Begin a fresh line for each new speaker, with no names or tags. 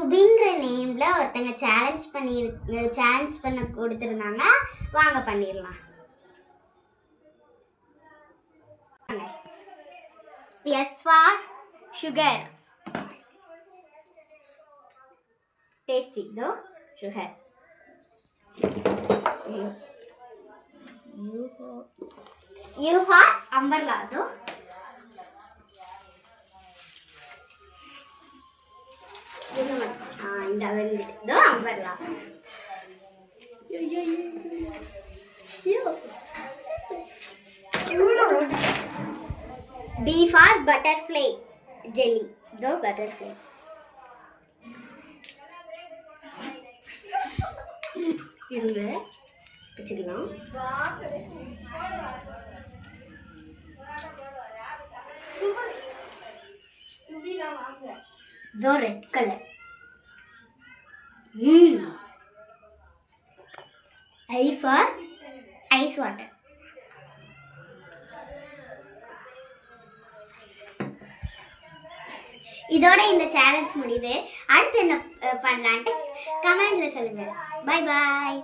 சுபிங்கிற நேம்ல ஒருத்தங்க சேலஞ்ச் பண்ண கொடுத்துருந்தாங்க. வாங்க பண்ணிடலாம். S for sugar. டேஸ்டி தோ சுகர். U for umbrella दो. हाँ इंदा वेल दो umbrella. B for butterfly jelly दो butterfly. इसमें வச்சுக்கலாம். दो red colour. I for ice water. இதோட இந்த சேலஞ்ச் முடியுது. அடுத்து என்ன பண்ணலாம்னு கமெண்ட்ல சொல்லுங்க. Bye bye.